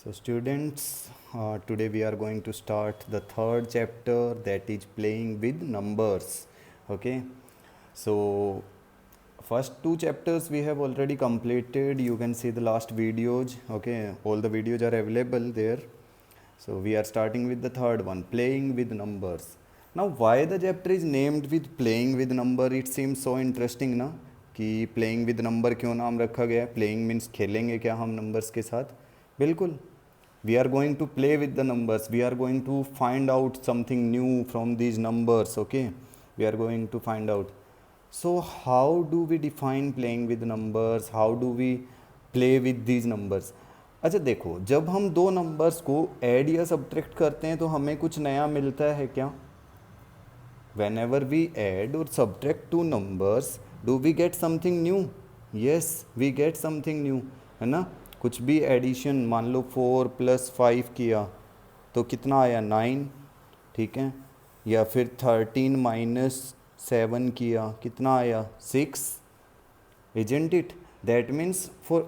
So students, today we are going to start the third chapter, that is playing with numbers. Okay, so first two chapters we have already completed. You can see the last videos. Okay, all the videos are available there. So we are starting with the third one, playing with numbers. Now why the chapter is named with playing with number? It seems so interesting ना कि playing with number क्यों नाम रखा गया है? Playing means खेलेंगे क्या हम numbers के साथ? बिल्कुल. We are going to play with the numbers. We are going to find out something new from these numbers. Okay, we are going to find out. So how do we define playing with numbers? How do we play with these numbers? अच्छा देखो, जब हम दो numbers को add या subtract करते हैं तो हमें कुछ नया मिलता है क्या? Whenever we add or subtract two numbers, do we get something new? Yes, we get something new, है ना? कुछ भी एडिशन, मान लो 4 + 5 किया तो कितना आया 9, ठीक है? या फिर 13 - 7 किया कितना आया 6, isn't it? That means for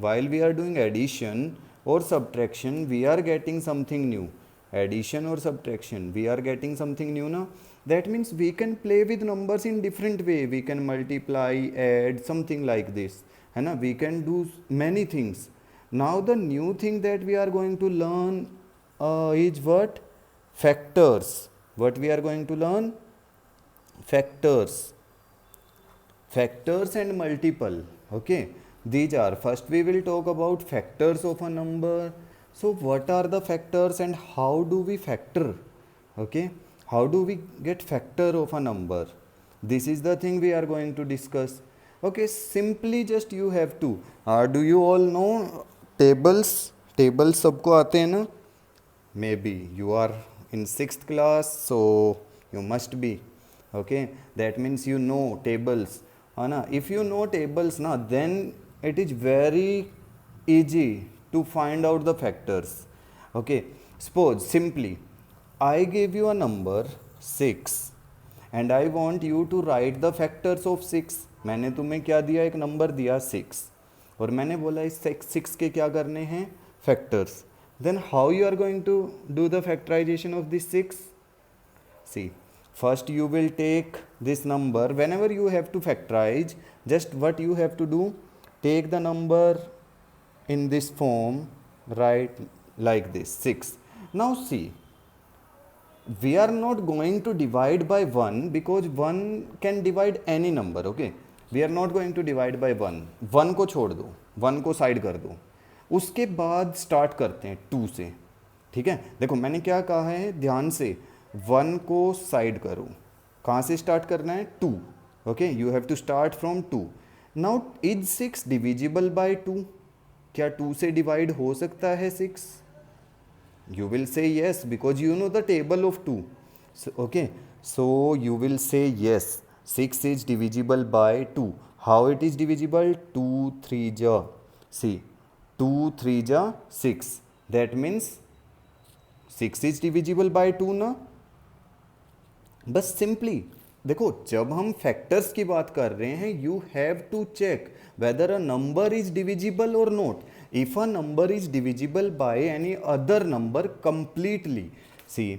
while we are doing addition or subtraction, we are getting something new. Addition or subtraction, we are getting something new now. That means we can play with numbers in different way. We can multiply, add, something like this, है ना? We can do many things. Now the new thing that we are going to learn is what? Factors. What we are going to learn? Factors. Factors and multiple. Okay, these are, first we will talk about factors of a number. So what are the factors and how do we factor? Okay, how do we get factor of a number? This is the thing we are going to discuss. Okay, simply just you have to do you all know tables सबको आते हैं ना? Maybe you are in 6th class, so you must be. Okay, that means you know tables, है ना? If you know tables ना, then it is very easy to find out the factors. Okay, suppose simply I give you a number 6 and I want you to write the factors of 6. मैंने तुम्हें क्या दिया? एक number दिया 6 और मैंने बोला इस 6 के क्या करने हैं? Factors. Then how you are going to do the factorization of this 6? See, first you will take this number. Whenever you have to factorize, just what you have to do, take the number in this form, write like this 6. Now see, we are not going to divide by 1 because 1 can divide any number. Okay, we are not going to divide by 1. 1 को छोड़ दो, 1 को side कर दो. उसके बाद start करते हैं 2 से. ठीक है, देखो मैंने क्या कहा है, ध्यान से 1 को साइड करो. कहाँ से स्टार्ट करना है? 2. Okay, you have to start from 2. Now is 6 divisible by 2? क्या 2 से डिवाइड हो सकता है 6? You will say yes because you know the table of 2. So, okay, so you will say yes, 6 is divisible by 2. How it is divisible? 2 3 ja, see, 2 3 ja 6. That means 6 is divisible by 2 ना. बस simply देखो, जब हम factors की बात कर रहे हैं, you have to check whether a number is divisible or not. If a number is divisible by any other number completely, see,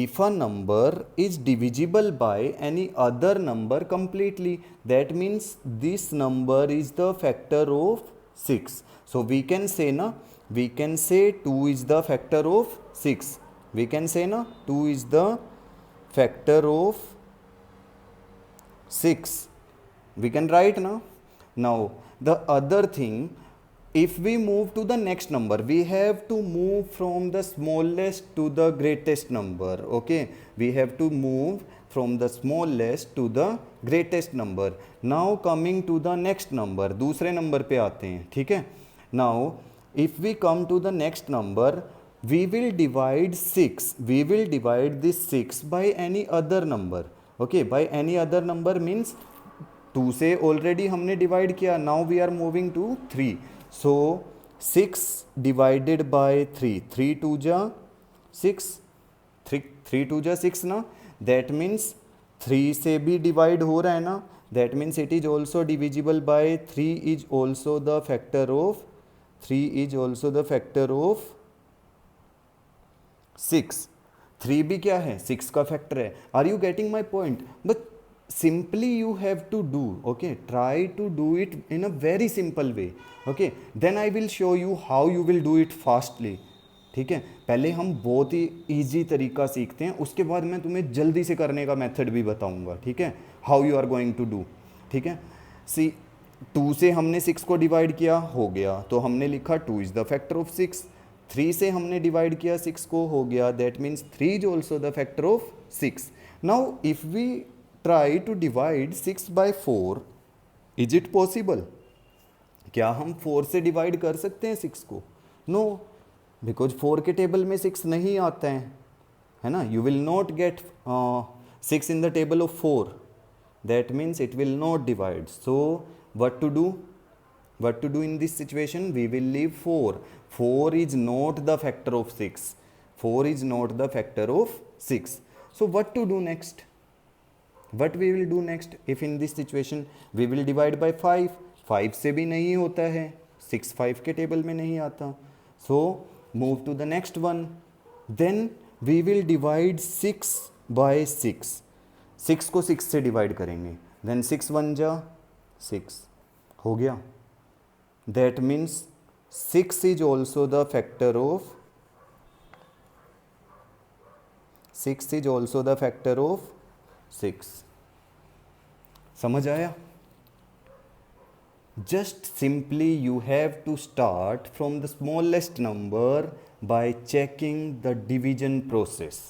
if a number is divisible by any other number completely, that means this number is the factor of 6. So we can say na, we can say 2 is the factor of 6. We can say na, 2 is the factor of 6. We can write now. Now the other thing, if we move to the next number, we have to move from the smallest to the greatest number. Okay, we have to move from the smallest to the greatest number. Now coming to the next number, दूसरे number पे आते हैं. ठीक है, now if we come to the next number, we will divide 6. We will divide this 6 by any other number. Okay, by any other number means 2 से already हमने divide किया. Now we are moving to 3. So 6 divided by 3, 3 2 जा 6, 3 2 जा 6 ना. That means 3 से भी divide हो रहा है ना. That means it is also divisible by 3, is also the factor of 3 is also the factor of 6। 3 भी क्या है, 6 का फैक्टर है। Are you getting my point? But simply you have to do, okay, try to do it in a very simple way, okay, then I will show you how you will do it fastly। ठीक है, पहले हम बहुत ही easy तरीका सीखते हैं, उसके बाद मैं तुम्हें जल्दी से करने का मेथड भी बताऊंगा। ठीक है, how you are going to do. ठीक है, सी 2 से हमने 6 को डिवाइड किया, हो गया, तो हमने लिखा 2 इज द फैक्टर ऑफ 6। 3 से हमने डिवाइड किया 6 को, हो गया, that means 3 is also the factor of 6। Now if we try to divide 6 by 4, is it possible? क्या हम 4 से डिवाइड कर सकते हैं 6 को? नो, बिकॉज 4 के टेबल में 6 नहीं आता है ना। You will not gate 6 in the table of 4, that means it will not divide. So what to do in this situation? We will leave 4 is not the factor of 6, 4 is not the factor of 6. So what to do next? What we will do next? If in this situation we will divide by 5, 5 से भी नहीं होता है, 6 5 के table में नहीं आता। So move to the next one, then we will divide 6 by 6, 6 को 6 से डिवाइड करेंगे, then 6 1 जा 6, हो गया, that means 6 is also the factor of 6। समझ आया? Just simply you have to start from the smallest number by checking the division process.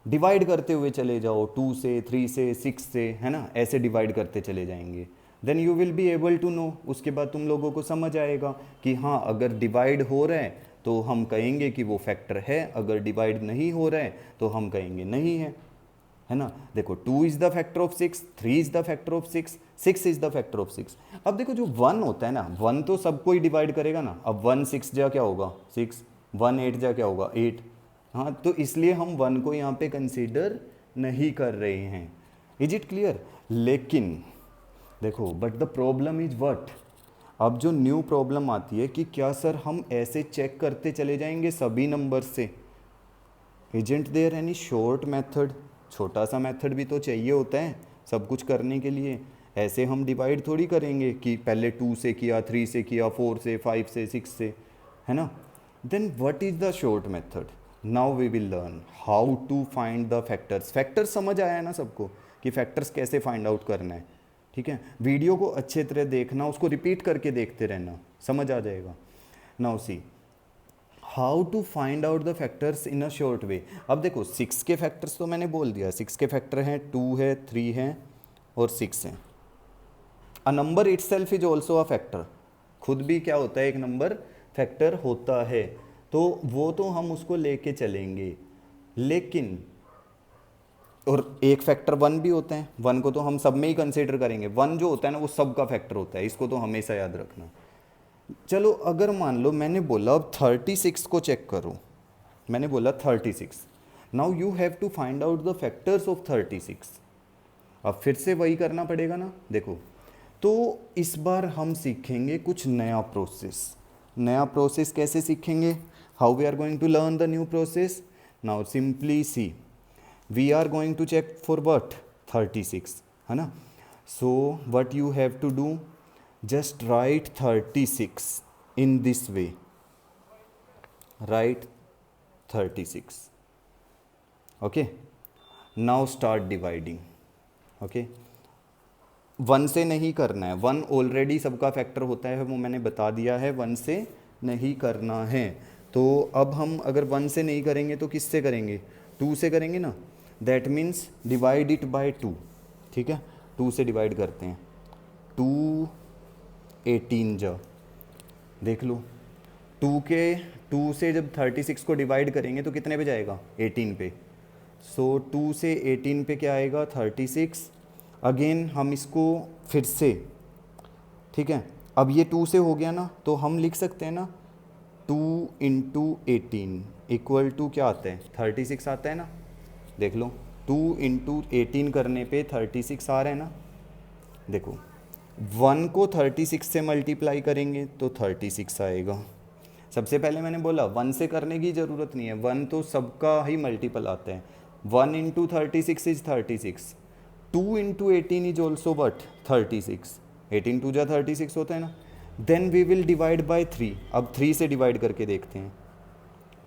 Divide करते हुए चले जाओ, 2 से, 3 से, 6 से, है ना, ऐसे डिवाइड करते चले जाएंगे, then you will be able to know. उसके बाद तुम लोगों को समझ आएगा कि हाँ, अगर डिवाइड हो रहा है तो हम कहेंगे कि वो फैक्टर है, अगर डिवाइड नहीं हो रहा है तो हम कहेंगे नहीं है ना। देखो 2 is the factor of 6, 3 is the factor of 6, 6 is the factor of 6। अब देखो जो 1 होता है ना, 1 तो सबको ही डिवाइड करेगा ना। अब 1 6 जा क्या होगा 6, 1 8 जा क्या होगा 8। हाँ, तो इसलिए हम 1 को यहाँ पे कंसीडर नहीं कर रहे हैं। Is it clear? लेकिन देखो, but the problem is what, अब जो न्यू प्रॉब्लम आती है कि क्या सर हम ऐसे चेक करते चले जाएंगे सभी नंबर से? Isn't there any short method? छोटा सा मेथड भी तो चाहिए होता है सब कुछ करने के लिए। ऐसे हम डिवाइड थोड़ी करेंगे कि पहले 2 से किया, 3 से किया, 4 से, 5 से, 6 से, है ना। Then what is the short method? Now we will learn how to find the factors. Factors समझ आया ना सबको कि फैक्टर्स कैसे फाइंड आउट करना है? ठीक है, वीडियो को अच्छे तरह देखना, उसको रिपीट करके देखते रहना, समझ आ जाएगा। Now see how to find out the factors in a short way. अब देखो 6 के फैक्टर्स तो मैंने बोल दिया, 6 के फैक्टर हैं 2 है, 3 है और 6 है। A number itself is also a factor. खुद भी क्या होता है, एक नंबर फैक्टर होता है, तो वो तो हम उसको लेके चलेंगे। लेकिन और एक फैक्टर 1 भी होता है, 1 को तो हम सब में ही कंसीडर करेंगे। 1 जो होता है ना वो सब का फैक्टर होता है, इसको तो हमेशा याद रखना। चलो अगर मान लो मैंने बोला अब 36 को चेक करो, मैंने बोला 36, now you have to find out the factors of 36। अब फिर से वही करना पड़ेगा ना। देखो, तो इस बार हम सीखेंगे कुछ नया प्रोसेस। नया प्रोसेस कैसे सीखेंगे? How we are going to learn the new process? Now simply see, we are going to check for what 36, है ना। So what you have to do, just write 36 in this way, write 36, okay, now start dividing, okay। 1 से नहीं करना है, 1 already सबका factor होता है, वो मैंने बता दिया है, 1 से नहीं करना है। तो अब हम अगर 1 से नहीं करेंगे तो किससे करेंगे? 2 से करेंगे ना, that means divide it by 2। ठीक है, 2 से डिवाइड करते हैं, 2 18 जा, देख लो 2 से जब 36 को डिवाइड करेंगे तो कितने पे जाएगा? 18 पे। सो 2 से 18 पे क्या आएगा? 36। अगेन हम इसको फिर से, ठीक है, अब ये 2 से हो गया ना, तो हम लिख सकते हैं ना 2 इंटू 18 इक्वल टू क्या आता है? 36 आता है ना। देख लो 2 इंटू 18 करने पे 36 आ रहा है ना। देखो 1 को 36 से मल्टीप्लाई करेंगे तो 36 आएगा। सबसे पहले मैंने बोला 1 से करने की ज़रूरत नहीं है, 1 तो सबका ही मल्टीपल आता है। 1 into 36 is 36, 2 into 18 is also what 36, 18 two जा 36 होता है ना। Then we will divide by 3। अब 3 से डिवाइड करके देखते हैं।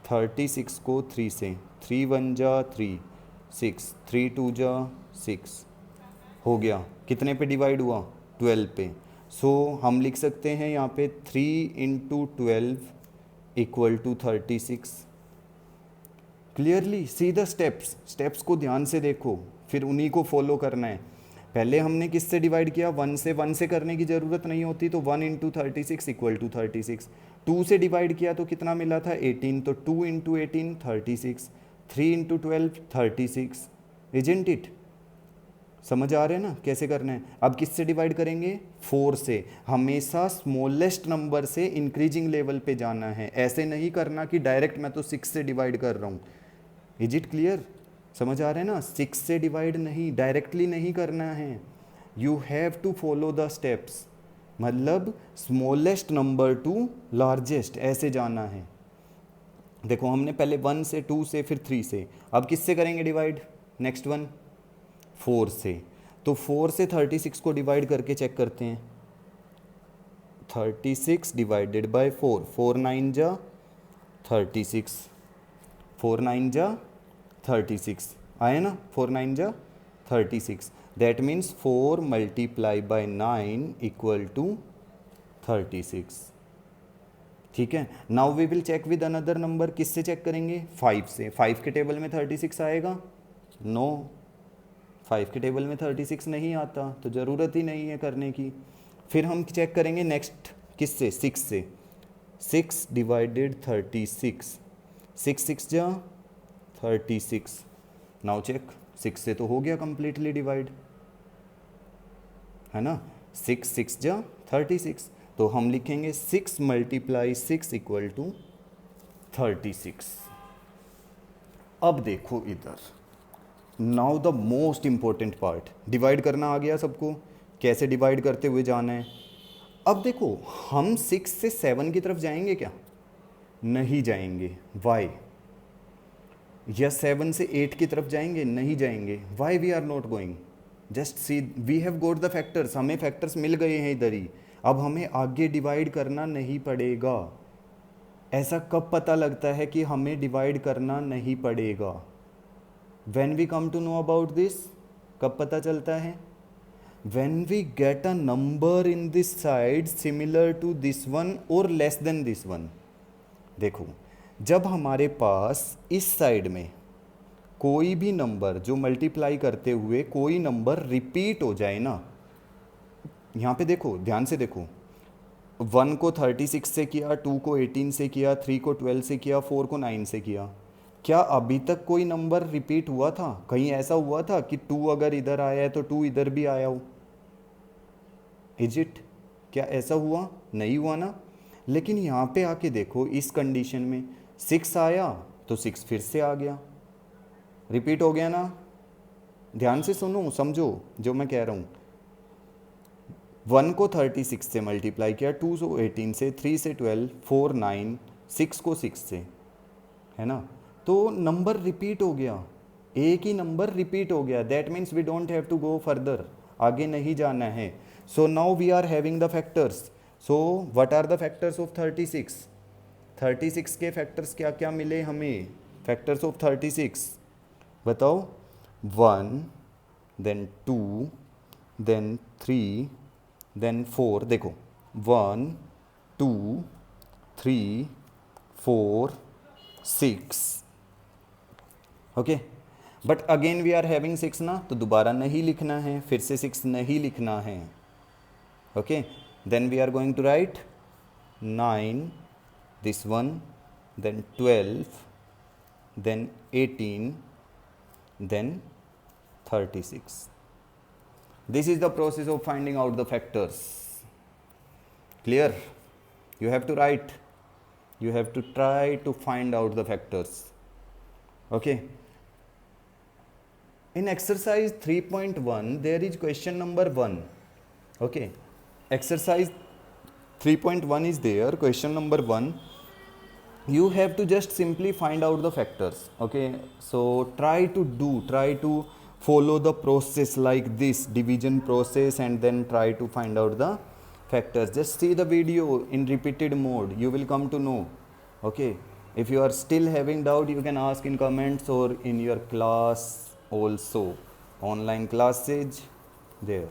36 को 3 से, 3 1 जा 3, 6, 3 2 जा 6 हो गया। कितने पे डिवाइड हुआ? 12 पे। सो हम लिख सकते हैं यहाँ पे 3 into 12 equal to 36। Clearly see the steps, steps को ध्यान से देखो, फिर उन्हीं को फॉलो करना है। पहले हमने किससे डिवाइड किया? 1 से। 1 से करने की ज़रूरत नहीं होती, तो 1 इंटू 36 इक्वल टू 36। 2 से डिवाइड किया तो कितना मिला था? 18, तो 2 इंटू 18 36, 3 इंटू 12 36। Isn't it? समझ आ रहे हैं ना कैसे करना है? अब किससे डिवाइड करेंगे? 4 से। हमेशा स्मॉलेस्ट नंबर से इंक्रीजिंग लेवल पे जाना है, ऐसे नहीं करना कि डायरेक्ट मैं तो 6 से डिवाइड कर रहा हूँ। Is it clear? समझ आ रहे हैं ना? 6 से डिवाइड नहीं, डायरेक्टली नहीं करना है। You have to follow the steps, मतलब स्मॉलेस्ट नंबर टू लार्जेस्ट, ऐसे जाना है। देखो हमने पहले 1 से, 2 से, फिर 3 से, अब किससे करेंगे डिवाइड? नेक्स्ट वन 4 से। तो 4 से 36 को डिवाइड करके चेक करते हैं। 36 डिवाइडेड बाय 4, 4 9 जा 36, 4 9 जा 36 आए ना, 4 9 जा 36। That means 4 multiply by 9 equal to 36। ठीक है। Now we will check with another number. किससे चेक करेंगे? 5 से। 5 के टेबल में 36 आएगा? नो, 5 के टेबल में 36 नहीं आता, तो ज़रूरत ही नहीं है करने की। फिर हम चेक करेंगे नेक्स्ट किससे? 6 से। 6 डिवाइडेड 36, 6 6 जा 36। नाउ चेक, 6 से तो हो गया कम्प्लीटली डिवाइड, है ना। 6 6 जा 36, तो हम लिखेंगे 6 मल्टीप्लाई 6 इक्वल टू 36। अब देखो इधर, now the most important part, divide करना आ गया सबको, कैसे डिवाइड करते हुए जाना है। अब देखो हम 6 से 7 की तरफ जाएंगे क्या? नहीं जाएंगे। वाई? या 7 से 8 की तरफ जाएंगे? नहीं जाएंगे। Why we are not going? Just see, we have got the factors, हमें फैक्टर्स मिल गए हैं इधर ही। अब हमें आगे डिवाइड करना नहीं पड़ेगा। ऐसा कब पता लगता है कि हमें डिवाइड करना नहीं पड़ेगा? When we come to know about this, कब पता चलता है? When we get a number in this side similar to this one or less than this one. देखो, जब हमारे पास इस साइड में कोई भी नंबर जो मल्टीप्लाई करते हुए कोई नंबर रिपीट हो जाए ना, यहाँ पे देखो, ध्यान से देखो, 1 को 36 से किया, 2 को 18 से किया, 3 को 12 से किया, 4 को 9 से किया। क्या अभी तक कोई नंबर रिपीट हुआ था? कहीं ऐसा हुआ था कि 2 अगर इधर आया है तो 2 इधर भी आया हो? Is it? क्या ऐसा हुआ? नहीं हुआ ना। लेकिन यहाँ पे आके देखो, इस कंडीशन में 6 आया तो 6 फिर से आ गया, रिपीट हो गया ना। ध्यान से सुनो, समझो जो मैं कह रहा हूँ। 1 को 36 से मल्टीप्लाई किया, 2 को 18 से, 3 से 12, 4 9, 6 को 6 से, है ना। तो नंबर रिपीट हो गया, एक ही नंबर रिपीट हो गया। That means we don't have to go further, आगे नहीं जाना है। So now we are having the factors. So what are the factors of 36? 36 के फैक्टर्स क्या क्या मिले हमें? फैक्टर्स ऑफ 36 बताओ। 1, देन 2, देन 3, देन 4। देखो 1 2 3 4 6, okay. But again we are having 6 ना, तो दोबारा नहीं लिखना है, फिर से 6 नहीं लिखना है, okay. Then we are going to write 9, this one, then 12, then 18, then 36. This is the process of finding out the factors. Clear? You have to write, you have to try to find out the factors, okay. In exercise 3.1 there is question number 1, okay. exercise 3.1 is there. Question number 1, you have to just simply find out the factors. Okay, so try to follow the process like this division process, and then try to find out the factors. Just see the video in repeated mode, you will come to know. Okay, if you are still having doubt, you can ask in comments or in your class also, online classes there.